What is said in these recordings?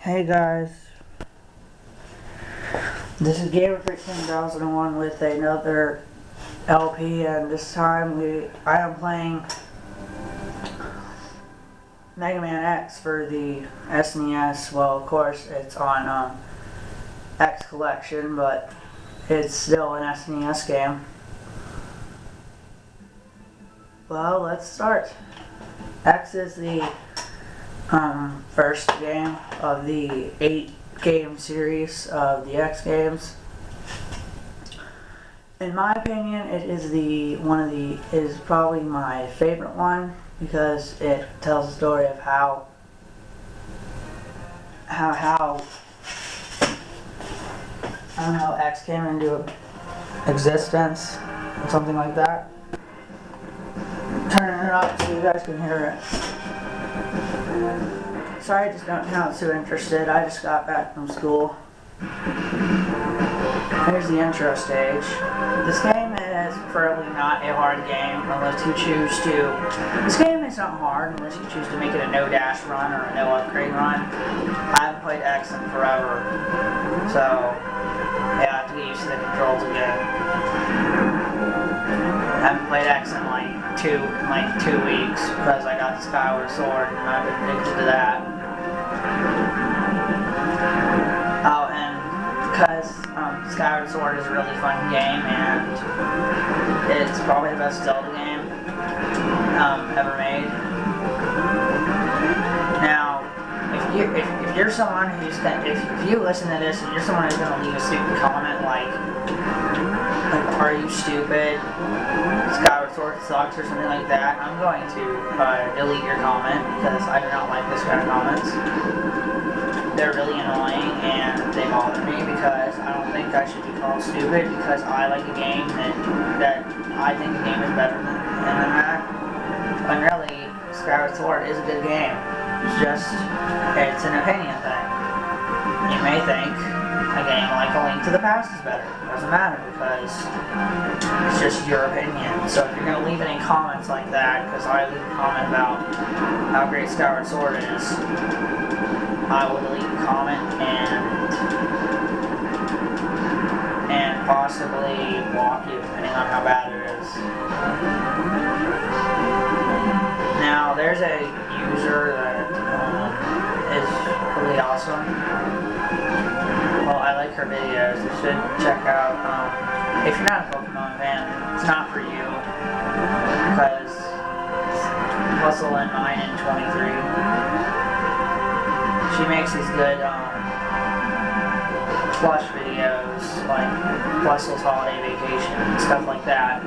Hey guys, this is Gamer 13001 with another LP, and this time I am playing Megaman X for the SNES. Well, of course it's on X Collection, but it's still an SNES game. Well, let's start. X is the first game of the 8-game series of the X games. In my opinion, it is is probably my favorite one because it tells the story of how X came into existence or something like that. Turning it up so you guys can hear it. Sorry, I just don't sound too interested. I just got back from school. Here's the intro stage. This game is probably not a hard game unless you choose to. This game is not hard unless you choose to make it a no dash run or a no upgrade run. I haven't played X in forever, so yeah, I have to get used to the controls again. I haven't played X in like two weeks because I got the Skyward Sword and I've been addicted to that. Oh, and because Skyward Sword is a really fun game and it's probably the best Zelda game ever made. Now, if you're someone who's if you listen to this and you're someone who's gonna leave a stupid comment like are you stupid? Skyward Sword sucks or something like that, I'm going to delete your comment because I do not like this kind of comments. They're really annoying and they bother me because I don't think I should be called stupid because I like a game that I think the game is better than that. When really, Skyward Sword is a good game. It's an opinion thing. You may think a game like A Link to the Past is better. It doesn't matter because it's just your opinion. So if you're going to leave any comments like that, because I leave a comment about how great Skyward Sword is, I will delete the comment and possibly block you depending on how bad it is. Now there's a user that is really awesome. Well, I like her videos. You should check out, if you're not a Pokemon fan, it's not for you, because it's Puzzle and 9 and 23. She makes these good, plush videos, like Puzzle's Holiday Vacation, and stuff like that.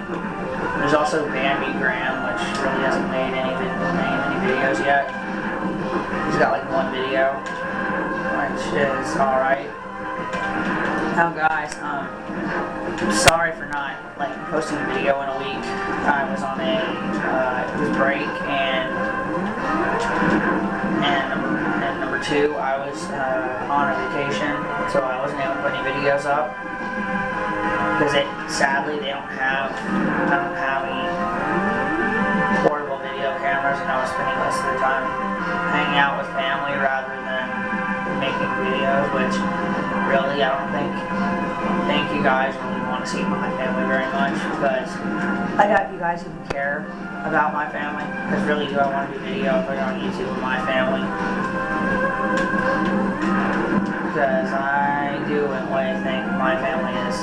There's also Bambi Graham, which really hasn't made any videos yet. He's got like one video, which is alright. Now guys, sorry for not posting a video in a week. I was on it was break and number two, I was on a vacation, so I wasn't able to put any videos up because sadly I don't have any portable video cameras, and I was spending most of the time hanging out with family rather than making videos, which really I don't think you guys really want to see my family very much, because I doubt you guys even care about my family, because really do I want to do video and put it on YouTube with my family, because I do in a way think my family is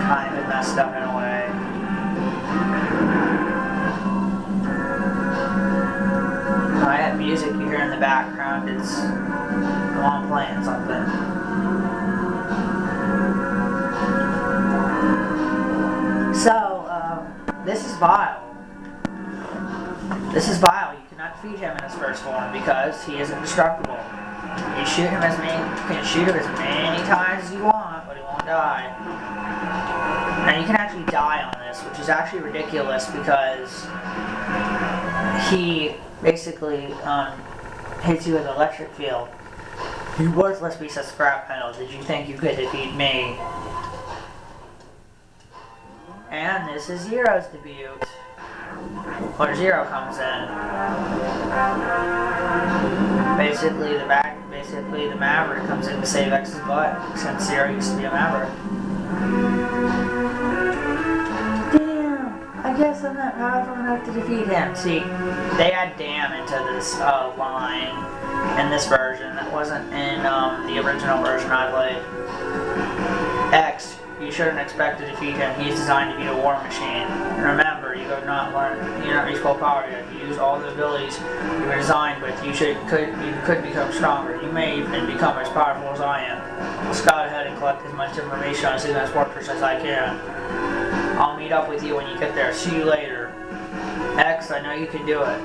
kind of messed up in a way. That music you hear in the background is I'm playing something. So, this is Vile. This is Vile. You cannot defeat him in his first form because he is indestructible. You can shoot him as many times as you want, but he won't die. Now you can actually die on this, which is actually ridiculous because he basically hits you with an electric field. You worthless piece of scrap metal. Did you think you could defeat me? And this is Zero's debut, where Zero comes in. Basically, basically the Maverick comes in to save X's butt, since Zero used to be a Maverick. Damn! I guess I'm not powerful enough to defeat him. See, they add damn into this line in this version. That wasn't in the original version I played. X, you shouldn't expect to defeat him. He's designed to be a war machine. Remember, you have not learned. You're not reached full power yet. If you use all the abilities you were designed with, you could become stronger. You may even become as powerful as I am. I'll scout ahead and collect as much information on Susan's fortress as I can. I'll meet up with you when you get there. See you later. X, I know you can do it.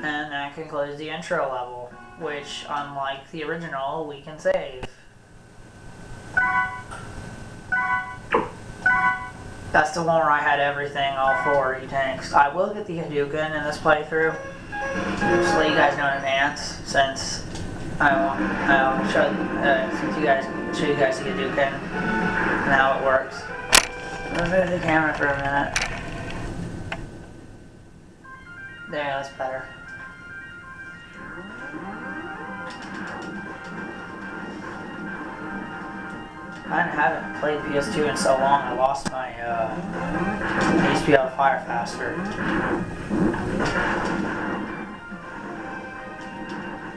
And that concludes the intro level, which, unlike the original, we can save. That's the one where I had everything, all 4 tanks. I will get the Hadouken in this playthrough, just to let you guys know in advance, since I show you guys the Hadouken and how it works. I'll move the camera for a minute. There, that's better. I haven't played PS2 in so long, I lost my, I used to be able to fire faster.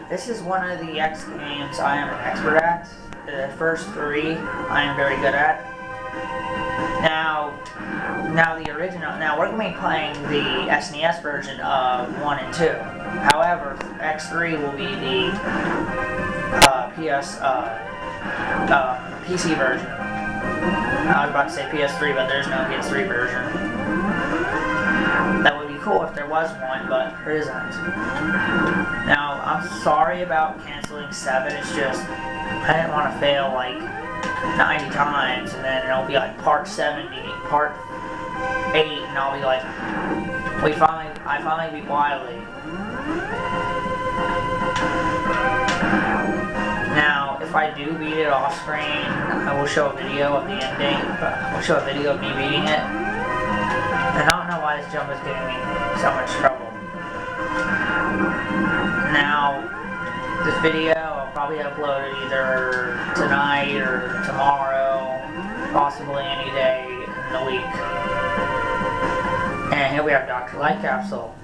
This is one of the X games I am an expert at. The first 3 I am very good at. Now the original, now we're going to be playing the SNES version of 1 and 2. However, X3 will be the PC version. I was about to say PS3, but there's no PS3 version. That would be cool if there was one, but there isn't. Now, I'm sorry about canceling 7, it's just, I didn't want to fail like 90 times, and then it'll be like part 70, part 8, and I'll be like, I finally beat Wily. Now, if I do beat it off screen, I will show a video of the ending, but I will show a video of me beating it. And I don't know why this jump is giving me so much trouble. Now, this video I'll probably upload it either tonight or tomorrow, possibly any day in the week. And here we have Dr. Light Capsule.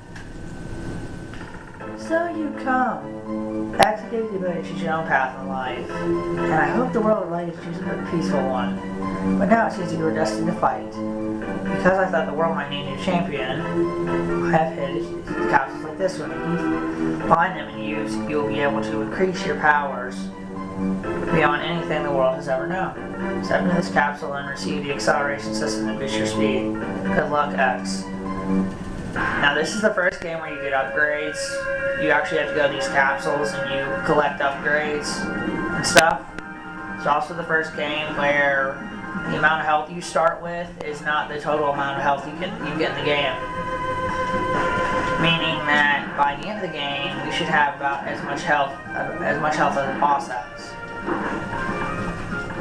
So you come. X gives you the ability to choose your own path in life. And I hope the world would like you to choose a peaceful one. But now it seems you were destined to fight. Because I thought the world might need a new champion, I have hid capsules like this one. If you find them and use, you will be able to increase your powers beyond anything the world has ever known. Step into this capsule and receive the acceleration system to boost your speed. Good luck, X. Now this is the first game where you get upgrades. You actually have to go to these capsules and you collect upgrades and stuff. It's also the first game where the amount of health you start with is not the total amount of health you get in the game. Meaning that by the end of the game, you should have about as much health as the boss has.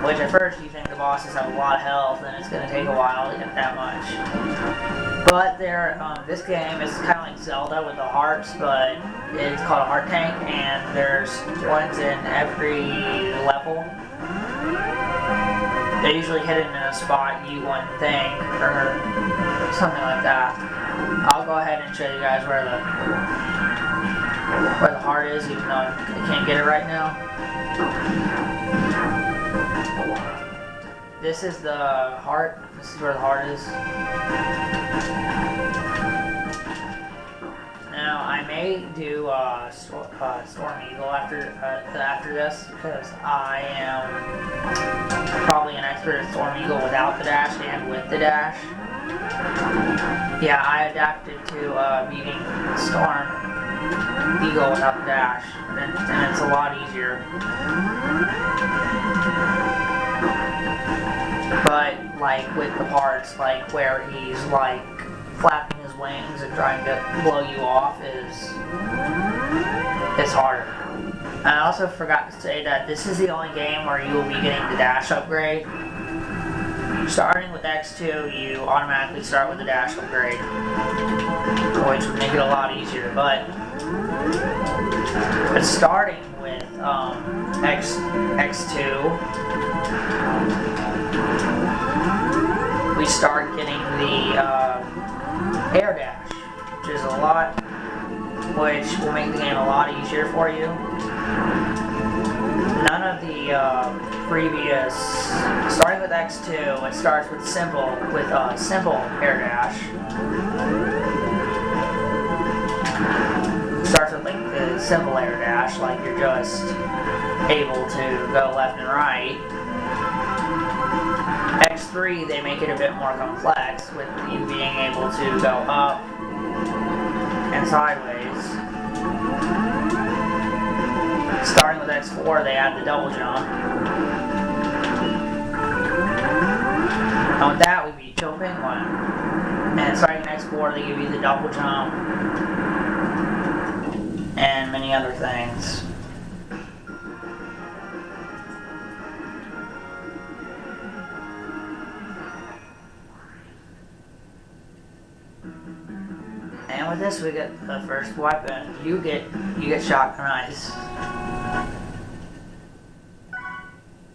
Which at first you think the bosses have a lot of health and it's going to take a while to get that much. But this game is kind of like Zelda with the hearts, but it's called a heart tank, and there's ones in every level. They're usually hidden in a spot, you one thing, or something like that. I'll go ahead and show you guys where the heart is, even though I can't get it right now. This is the heart. This is where the heart is. Now I may do Storm Eagle after this, because I am probably an expert at Storm Eagle without the dash and with the dash. Yeah, I adapted to beating Storm Eagle without the dash, and it's a lot easier. But like with the parts, like where he's like flapping his wings and trying to blow you off, it's harder. I also forgot to say that this is the only game where you will be getting the dash upgrade. Starting with X2, you automatically start with the dash upgrade, which would make it a lot easier, but But starting with X2, we start getting the air dash, which will make the game a lot easier for you. None of the previous, starting with X2, it starts with simple air dash. It starts with like the simple air dash, like you're just able to go left and right. X3, they make it a bit more complex with you being able to go up and sideways. Starting with X4, they add the double jump. And with that, we beat Chill Penguin. And starting with X4, they give you the double jump and many other things. And with this, we get the first weapon. You get shotgun ice.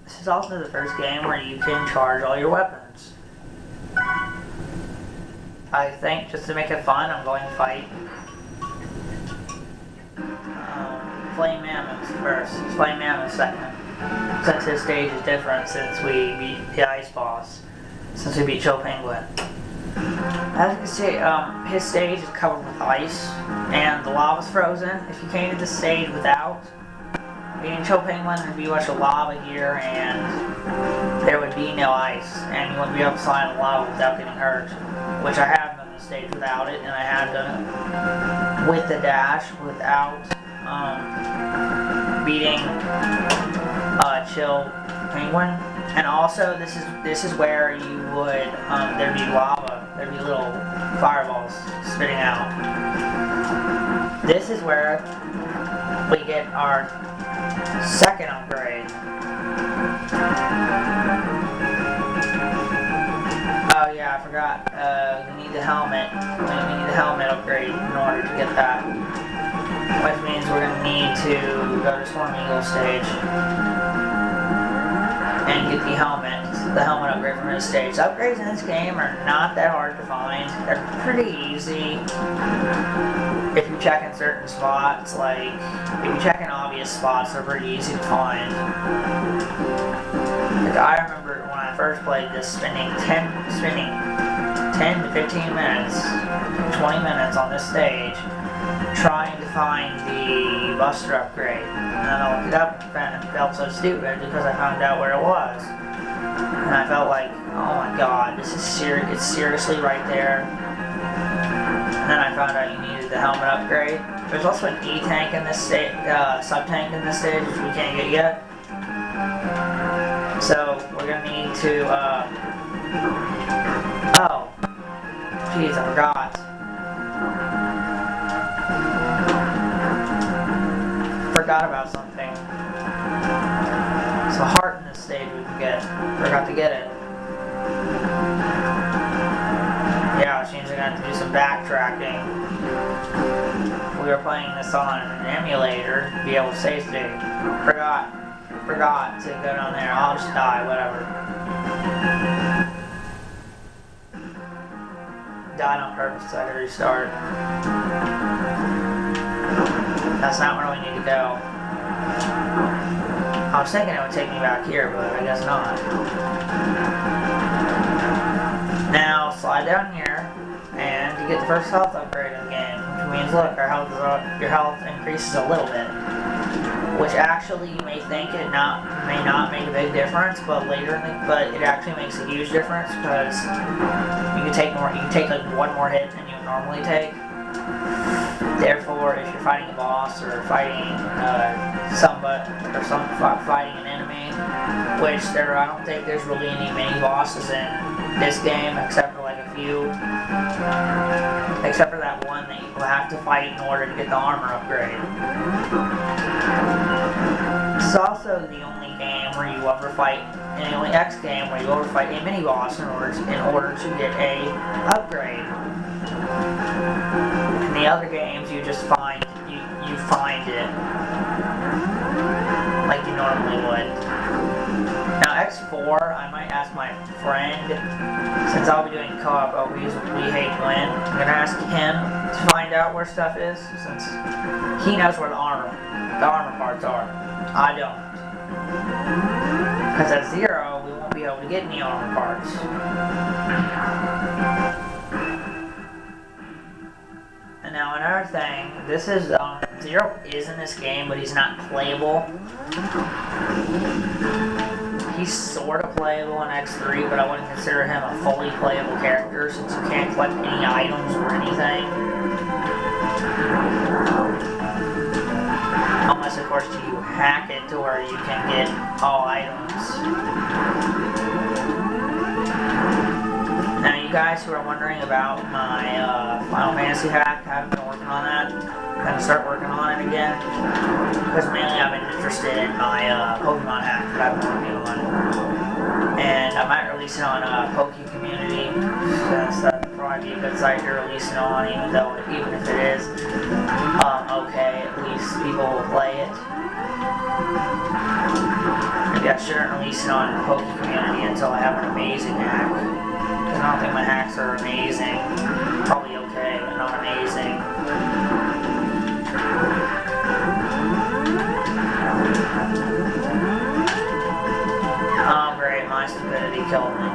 This is also the first game where you can charge all your weapons. I think just to make it fun, I'm going to fight Flame Mammoth first. Flame Mammoth second. Since his stage is different since we beat the ice boss. Since we beat Chill Penguin. As you can see, his stage is covered with ice, and the lava's frozen. If you came to this stage without being Chill Penguin, there'd be a bunch of lava here, and there would be no ice, and you wouldn't be able to slide in the lava without getting hurt. Which I have done this stage without it, and I have done it with the dash without beating Chill Penguin. And also, this is where you would there'd be lava. There'd be little fireballs spitting out. This is where we get our second upgrade. Oh yeah, I forgot. We need the helmet. We need the helmet upgrade in order to get that. Which means we're going to need to go to Storm Eagle stage and get the helmet upgrade from this stage. The upgrades in this game are not that hard to find. They're pretty easy if you check in certain spots. Like, if you check in obvious spots, they're pretty easy to find. Like, I remember when I first played this, spending 10 to 15 minutes, 20 minutes on this stage, trying to find the Buster upgrade. And then I looked it up and felt so stupid because I found out where it was. And I felt like, oh my god, this is it's seriously right there. And then I found out you needed the helmet upgrade. There's also an E-tank in this stage, sub-tank in this stage, which we can't get yet. So, we're gonna need to, oh. Jeez, I forgot. Forgot about something. It's a heart in this stage we can get. Forgot to get it. Yeah, which means we're going to have to do some backtracking. We were playing this on an emulator to be able to save state. Forgot to go down there. I'll just die, whatever. Died on purpose, so I had to restart. That's not where we need to go. I was thinking it would take me back here, but I guess not. Now, slide down here, and you get the first health upgrade of the game, which means, look, your health increases a little bit. Which actually, you may think it may not make a big difference, but but it actually makes a huge difference, because you can take like one more hit than you would normally take. Therefore, if you're fighting a boss or fighting fighting an enemy, which I don't think there's really any mini bosses in this game except for like a few, except for that one that you have to fight in order to get the armor upgrade. This is also the only game where you ever fight, and the only X game where you ever fight a mini boss in order to get a upgrade. In the other games, you just find you you find it like you normally would. Now X4, I might ask my friend, since I'll be doing co-op LPs with We Hate Win, I'm gonna ask him to find out where stuff is, since he knows where the armor parts are. I don't. Because at 0, we won't be able to get any armor parts. And now another thing, this is, 0 is in this game, but he's not playable. He's sort of playable in X3, but I wouldn't consider him a fully playable character since you can't collect any items or anything. Unless, of course, you hack it to where you can get all items. Now, you guys who are wondering about my Final Fantasy hack, I've been working on that. I'm going to start working on it again. Because mainly I've been interested in my Pokemon hack that I've been working on. And I might release it on Poke Community, since that would probably be a good site to release it on, even if it is okay, at least people will play it. Maybe I shouldn't release it on Poke Community until I have an amazing hack. Because I don't think my hacks are amazing. Probably okay, but not amazing. Oh great, my stupidity killed me.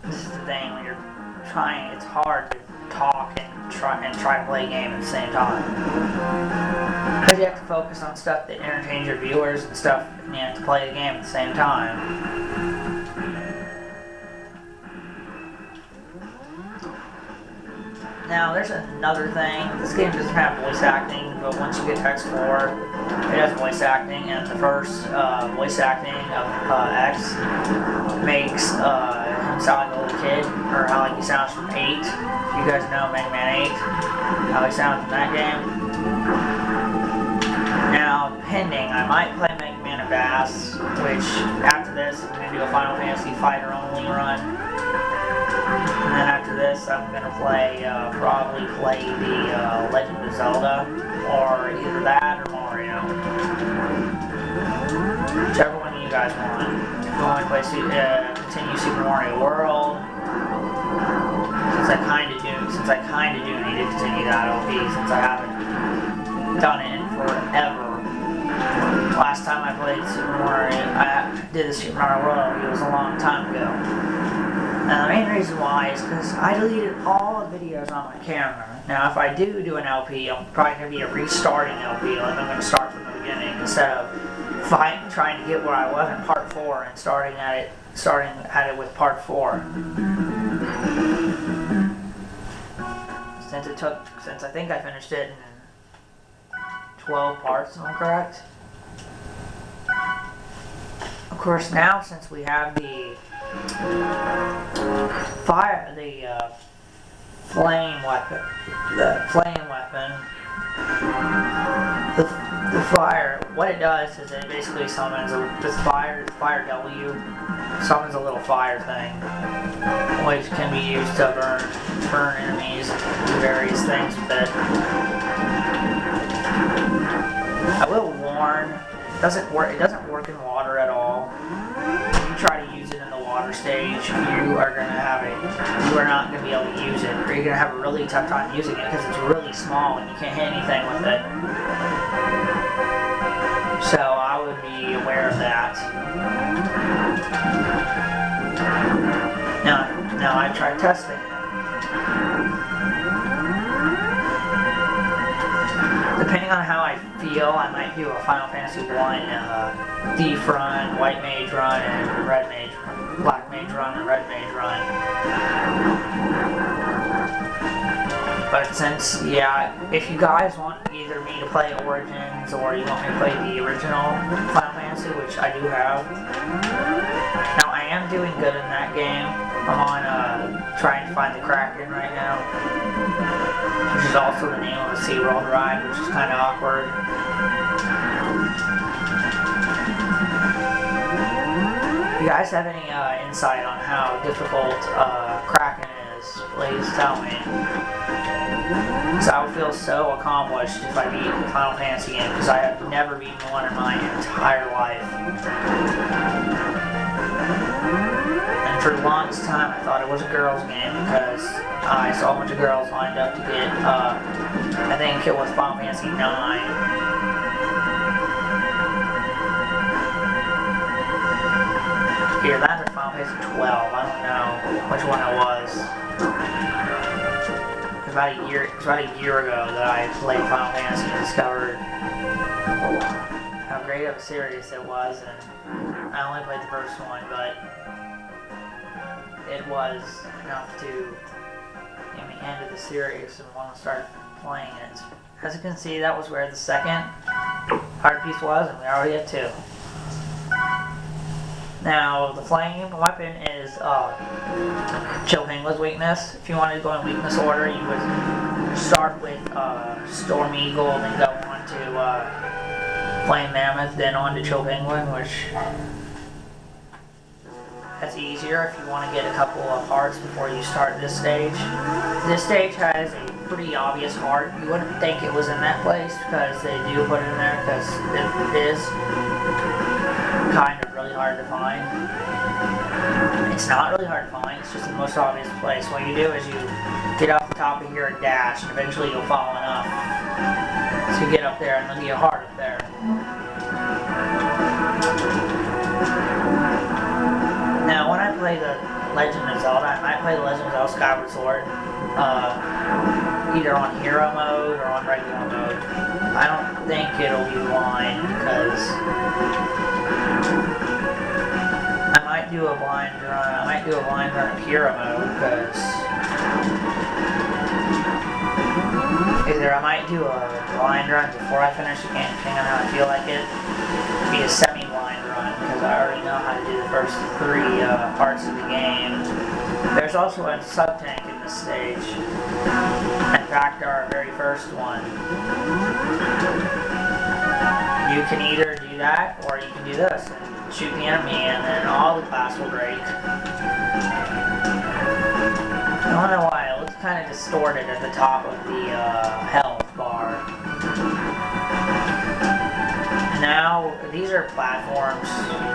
This is the thing, when you're trying, it's hard to talk and try to play a game at the same time. Because you have to focus on stuff that entertains your viewers and stuff, and you have to play the game at the same time. Now, there's another thing. This game doesn't have voice acting, but once you get X4, it has voice acting, and the first voice acting of X makes him sound like a little kid, or how like he sounds from 8. You guys know Megaman 8, how he sounds in that game. Now, pending, I might play Megaman and Bass, which after this, I'm going to do a Final Fantasy Fighter only run. And then after this, I'm going to probably play the Legend of Zelda, or either that or Mario. Whichever one you guys want. If you want to play, continue Super Mario World, since I kind of do need to continue that LP, since I haven't done it in forever. Last time I played Super Mario, I did the Super Mario World, it was a long time ago. Now the main reason why is because I deleted all the videos on my camera. Now if I do an LP, I'm probably going to be a restarting LP, like I'm going to start from the beginning instead of trying to get where I was in part 4 and starting at it with part 4. Since I think I finished it in 12 parts, am I correct? Of course, now since we have the flame weapon, the fire, what it does is it basically summons fire W summons a little fire thing, which can be used to burn enemies and do various things with it. I will warn, it doesn't work in water at all. If you try to use it in the water stage, you are not going to be able to use it, or you're going to have a really tough time using it because it's really small and you can't hit anything with it. So I would be aware of that. Now I tried testing it. Depending on how I feel, I might do a Final Fantasy 1 Thief run, White Mage run, and Red Mage run. Black Mage run, and Red Mage run. But since, if you guys want either me to play Origins or you want me to play the original Final Fantasy, which I do have. Now, I am doing good in that game. I'm on trying to find the Kraken right now, which is also the name of the SeaWorld ride, which is kind of awkward. If you guys have any insight on how difficult Kraken is, please tell me. Because I would feel so accomplished if I beat the Final Fantasy game, because I have never beaten one in my entire life. And for the longest time I thought it was a girls' game because I saw a bunch of girls lined up to get, I think it was Final Fantasy 9. Here, that's a Final Fantasy 12. I don't know which one it was. It was about a year ago that I played Final Fantasy and discovered how great of a series it was. And I only played the first one, but it was enough to get me into the series and want to start playing it. As you can see, that was where the second hard piece was, and we already have 2. Now, the flame weapon is Chill Penguin's weakness. If you wanted to go in weakness order, you would start with Storm Eagle, then go on to Flame Mammoth, then on to Chill Penguin, which that's easier if you want to get a couple of hearts before you start this stage. This stage has a pretty obvious heart. You wouldn't think it was in that place because they do put it in there because it is kind of really hard to find. It's not really hard to find, it's just the most obvious place. What you do is you get off the top of here and dash, and eventually you'll fall enough to get up there and there'll be a heart up there. Now when I play the Legend of Zelda, I might play the Legend of Zelda Skyward Sword either on hero mode or on regular mode. I don't think it'll be blind because I might do a blind run of hero mode because either I might do a blind run before I finish the game, depending on how I feel like it. Be a semi-blind run because I already know how to do the first 3 parts of the game. There's also a sub-tank in this stage. In fact, our very first one. You can either do that or you can do this and shoot the enemy and then all the glass will break. I don't know why, it looks kind of distorted at the top of the health bar. Now, these are platforms,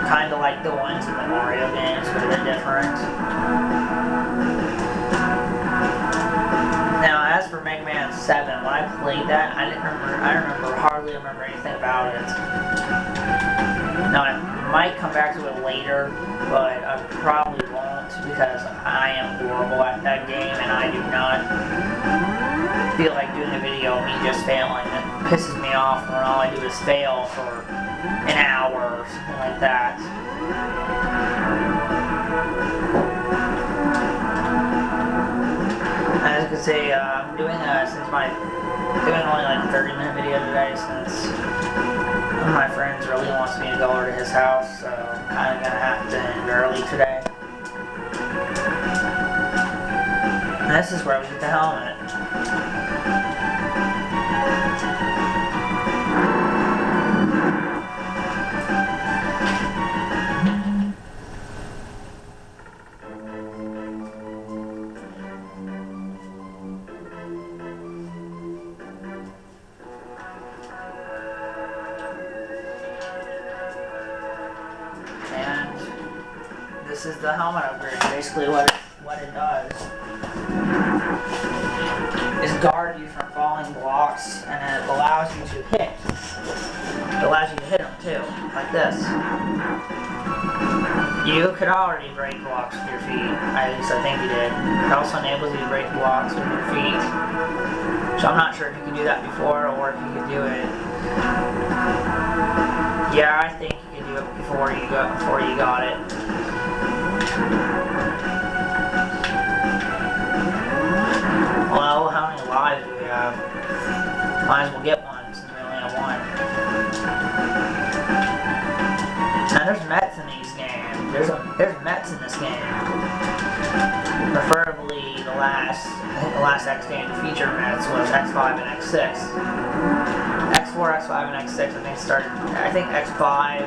kind of like the ones in the Mario games, but a bit different. Now, as for Megaman 7, when I played that, I hardly remember anything about it. Now, I might come back to it later, but I probably won't, because I am horrible at that game, and I do not feel like doing a video of me just failing. It pisses me off when all I do is fail for an hour or something like that. As you can see, I'm doing only like a 30-minute video today since one of my friends really wants me to go over to his house, so I'm kind of gonna have to end early today. And this is where we get the helmet. This is the helmet upgrade. Basically what it does is guard you from falling blocks, and it allows you to hit. It allows you to hit them too, like this. You could already break blocks with your feet. At least I think you did. It also enables you to break blocks with your feet. So I'm not sure if you could do that before or if you could do it. Yeah, I think you could do it before you got it. Well, how many lives do we have? Might as well get one since we only have one. Now there's mets in these games. There's mets in this game. Preferably the last X game to feature mets was X5 and X6. X4, X5, and X6 I think X5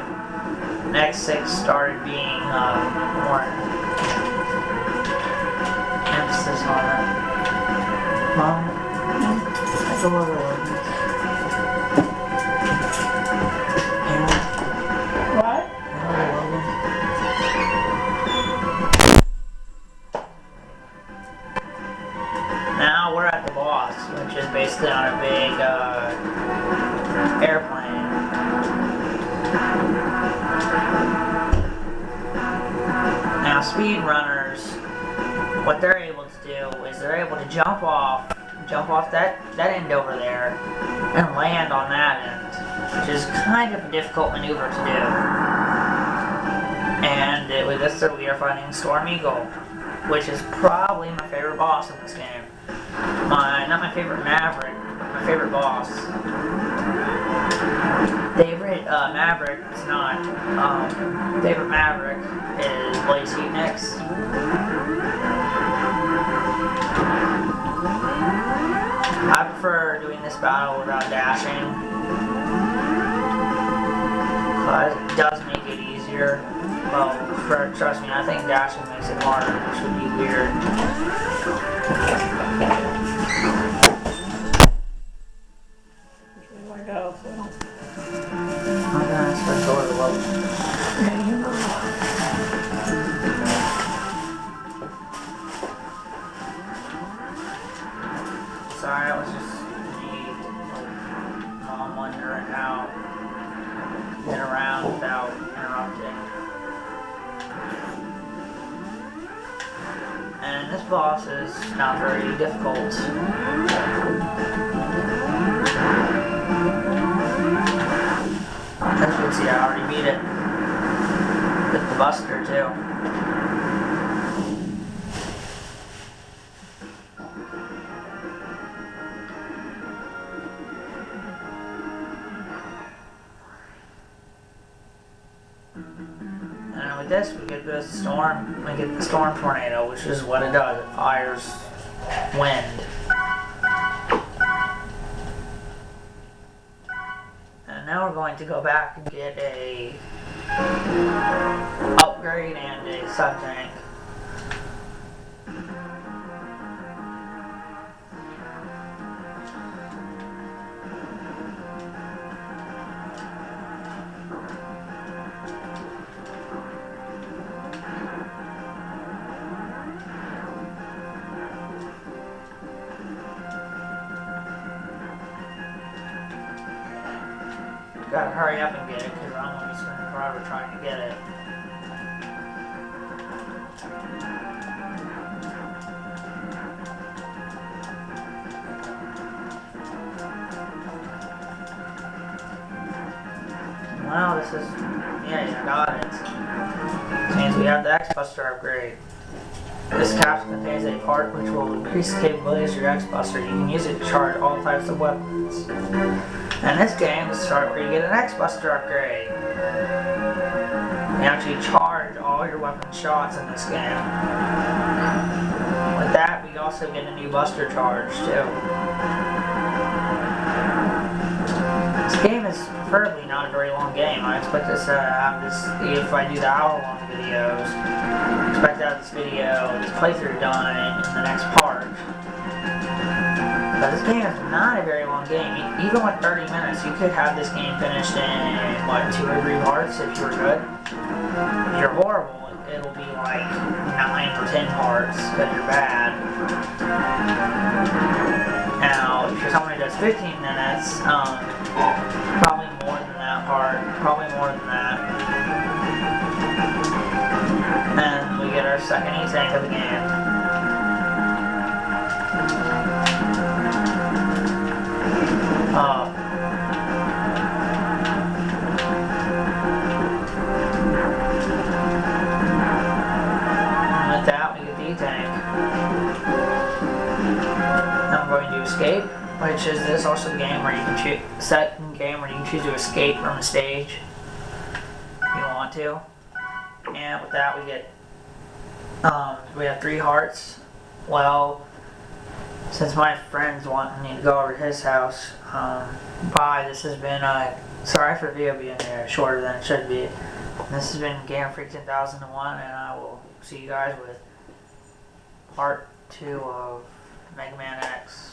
and X6 started being more emphasis on it. What? Now we're at the boss, which is basically on a big airplane. Now speedrunners, what they're able to do is they're able to jump off that end over there and land on that end, which is kind of a difficult maneuver to do. And with this we are fighting Storm Eagle, which is probably my favorite boss in this game. Not my favorite Maverick, my favorite boss. Favorite Maverick is not. Favorite Maverick is Blaze Heatnix. I prefer doing this battle without dashing, because it does make it easier. Well, trust me, I think dashing makes it harder, which would be weird. Which way do I go, Phil? I'm gonna switch over to low. Yeah, you know. Sorry, that was just me, Mom wondering how to get around without interrupting. And this boss is not very difficult. As you can see, I already beat it with the Buster too. And with this, we get the storm tornado, which is what it does. It fires wind. And now we're going to go back and get a upgrade and a sub-tank. Gotta hurry up and get it, because I'm going to be spending forever trying to get it. Well, this is... yeah, you got it. This means we have the X-Buster upgrade. This capsule contains a part which will increase the capabilities of your X-Buster. You can use it to charge all types of weapons. And this game is start where you get an X-Buster upgrade. You actually charge all your weapon shots in this game. With that, we also get a new Buster charge too. This game is preferably not a very long game. I expect this to have this, if I do the hour-long videos, I expect to have this playthrough done in the next part. But this game is not a very long game. Even with 30 minutes, you could have this game finished in, what, 2 or 3 parts if you're good. If you're horrible, it'll be like 9 or 10 parts because you're bad. Now, if you're someone who does 15 minutes, probably more than that part. Probably more than that. And we get our second E-Tank of the game. And with that, we get the E-Tank. Now I'm going to escape, which is this also the game where you can choose, second game where you can choose to escape from a stage if you want to. And with that, we get we have 3 hearts. Well, since my friend's wanting me to go over to his house, bye. This has been, sorry for the video being shorter than it should be. This has been Game Freak 10,001, and I will see you guys with part 2 of Megaman X.